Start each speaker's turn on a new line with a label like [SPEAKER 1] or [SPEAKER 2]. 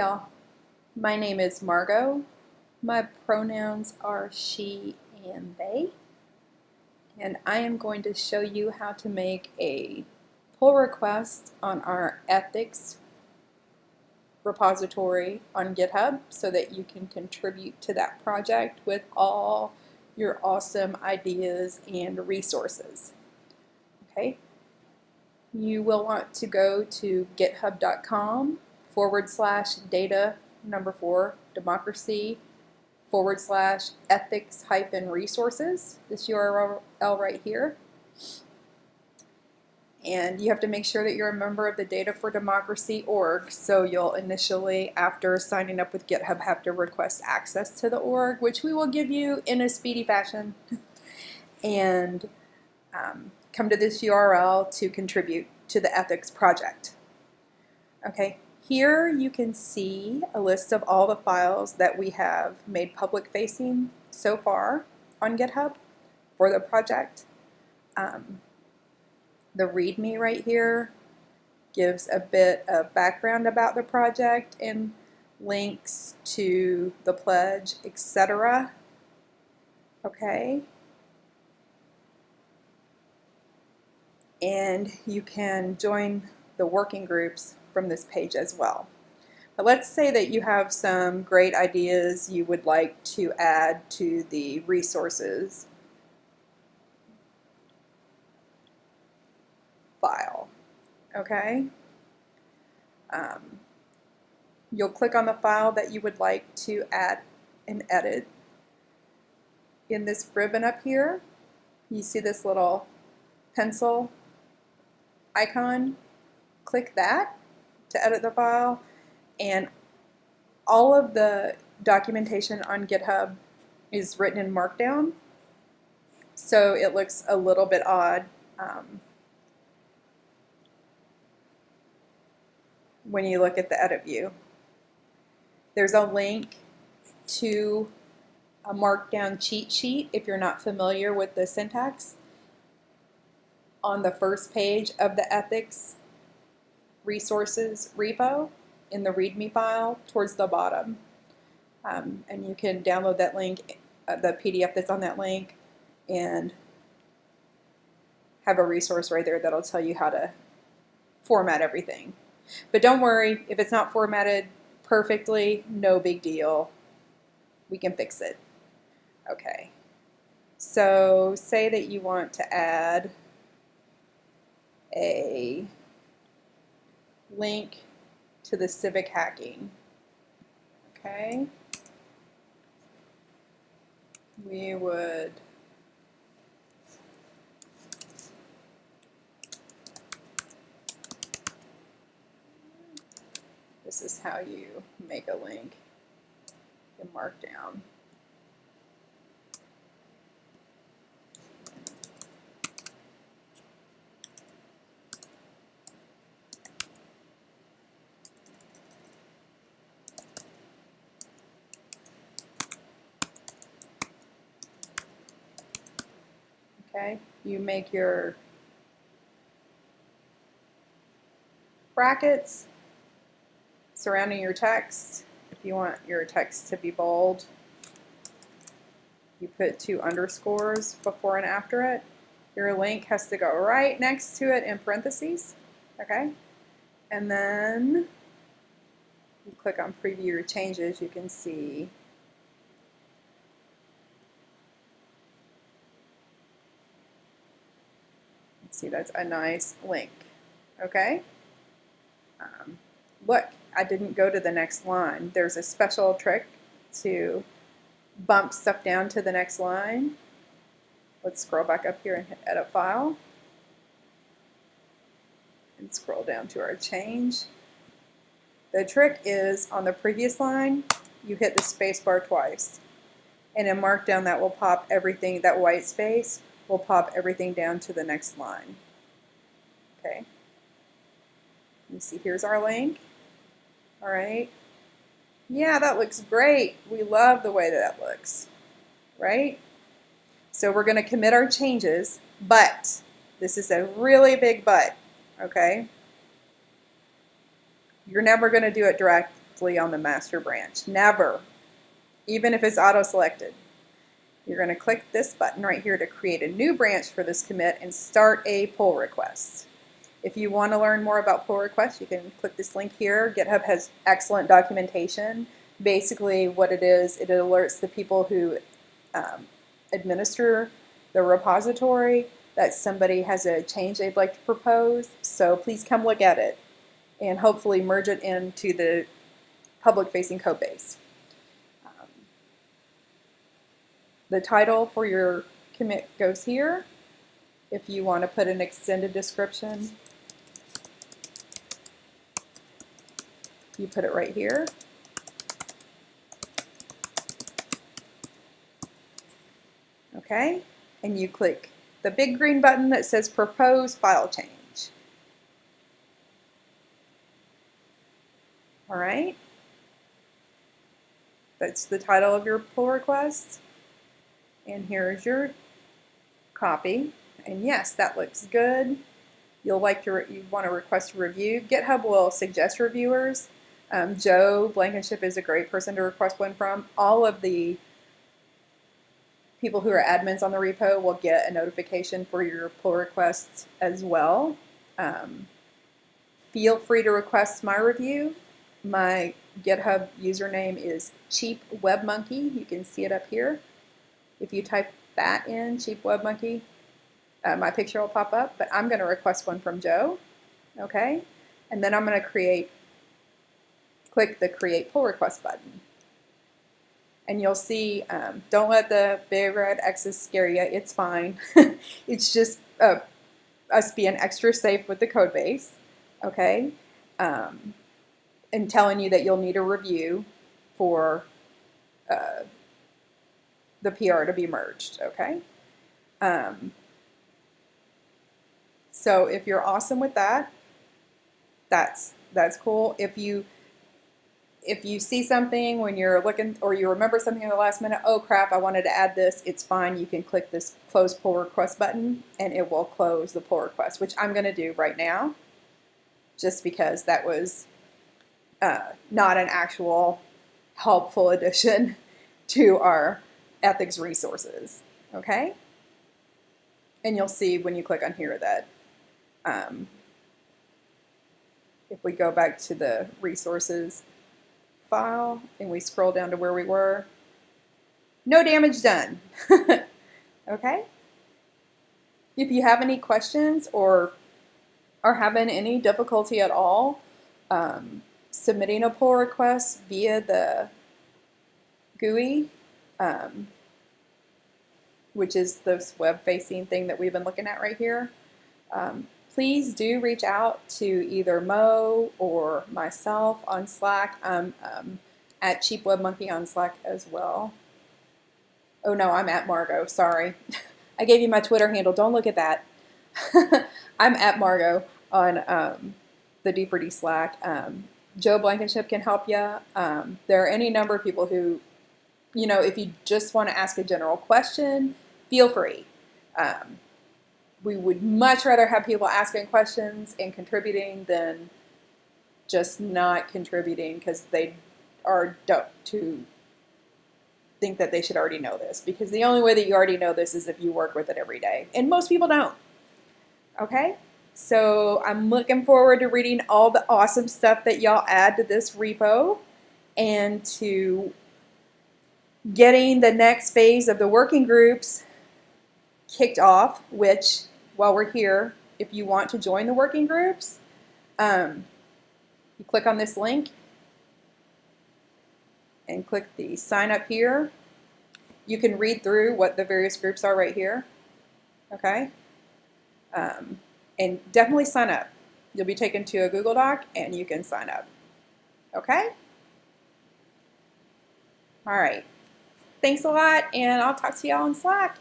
[SPEAKER 1] y'all. My name is Margot. My pronouns are she and they. And I am going to show you how to make a pull request on our ethics repository on GitHub so that you can contribute to that project with all your awesome ideas and resources. Okay? You will want to go to github.com/data4 democracy /ethics-resources, this URL right here. And you have to make sure that you're a member of the Data for Democracy org, so you'll initially, after signing up with GitHub, have to request access to the org, which we will give you in a speedy fashion, and come to this URL to contribute to the ethics project. Okay, here you can see a list of all the files that we have made public facing so far on GitHub for the project. The README right here gives a bit of background about the project and links to the pledge, etc. Okay. And you can join the working groups from this page as well. But let's say that you have some great ideas you would like to add to the resources file. Okay? You'll click on the file that you would like to add and edit. In this ribbon up here, you see this little pencil icon. Click that to edit the file, and all of the documentation on GitHub is written in Markdown, so it looks a little bit odd when you look at the edit view. There's a link to a Markdown cheat sheet if you're not familiar with the syntax on the first page of the ethics resources repo in the README file towards the bottom. And you can download that link, the PDF that's on that link, and have a resource right there that'll tell you how to format everything. But don't worry, if it's not formatted perfectly, no big deal. We can fix it. Okay. So say that you want to add a link to the Civic hacking. Okay. We would this is how you make a link in Markdown. Okay, you make your brackets surrounding your text. If you want your text to be bold, you put 2 underscores before and after it. Your link has to go right next to it in parentheses. Okay, and then you click on preview your changes. You can see that's a nice link. Okay. Look, I didn't go to the next line. There's a special trick to bump stuff down to the next line. Let's scroll back up here and hit Edit File. And scroll down to our change. The trick is on the previous line, you hit the space bar twice. And in Markdown, that will pop everything, that white space will pop everything down to the next line. Okay. You see, here's our link. All right. Yeah, that looks great. We love the way that looks, right? So we're going to commit our changes, but this is a really big but, okay? You're never going to do it direct directly on the master branch. Never. Even if it's auto-selected. You're going to click this button right here to create a new branch for this commit and start a pull request. If you want to learn more about pull requests, you can click this link here. GitHub has excellent documentation. Basically what it is, it alerts the people who administer the repository that somebody has a change they'd like to propose. So please come look at it and hopefully merge it into the public-facing code base. The title for your commit goes here. If you want to put an extended description, you put it right here. Okay, and you click the big green button that says Propose File Change. All right, that's the title of your pull request. And here's your copy. And yes, that looks good. You want to request a review. GitHub will suggest reviewers. Joe Blankenship is a great person to request one from. All of the people who are admins on the repo will get a notification for your pull requests as well. Feel free to request my review. My GitHub username is cheapwebmonkey. You can see it up here. If you type that in, cheapwebmonkey, my picture will pop up, but I'm going to request one from Joe, okay? And then I'm going to click the Create Pull Request button. And you'll see, don't let the big red X's scare you, it's fine. It's just us being extra safe with the code base, okay? And telling you that you'll need a review for the PR to be merged, okay? So if you're awesome with that, that's cool. If you see something when you're looking, or you remember something in the last minute, oh crap, I wanted to add this, it's fine. You can click this Close Pull Request button and it will close the pull request, which I'm going to do right now, just because that was not an actual helpful addition to our ethics resources, okay? And you'll see when you click on here that if we go back to the resources file and we scroll down to where we were, no damage done, okay? If you have any questions or are having any difficulty at all submitting a pull request via the GUI, which is this web-facing thing that we've been looking at right here, please do reach out to either Mo or myself on Slack. I'm at cheapwebmonkey on Slack as well. Oh no, I'm at Margot, sorry. I gave you my Twitter handle, don't look at that. I'm at Margot on the D4D Slack. Joe Blankenship can help you. There are any number of people who, you know, if you just want to ask a general question, feel free. We would much rather have people asking questions and contributing than just not contributing because they are duped to think that they should already know this. Because the only way that you already know this is if you work with it every day. And most people don't. Okay? So I'm looking forward to reading all the awesome stuff that y'all add to this repo and to getting the next phase of the working groups kicked off, which, while we're here, if you want to join the working groups, you click on this link and click the sign up here. You can read through what the various groups are right here, okay? And definitely sign up. You'll be taken to a Google Doc and you can sign up, okay? All right. Thanks a lot, and I'll talk to y'all on Slack.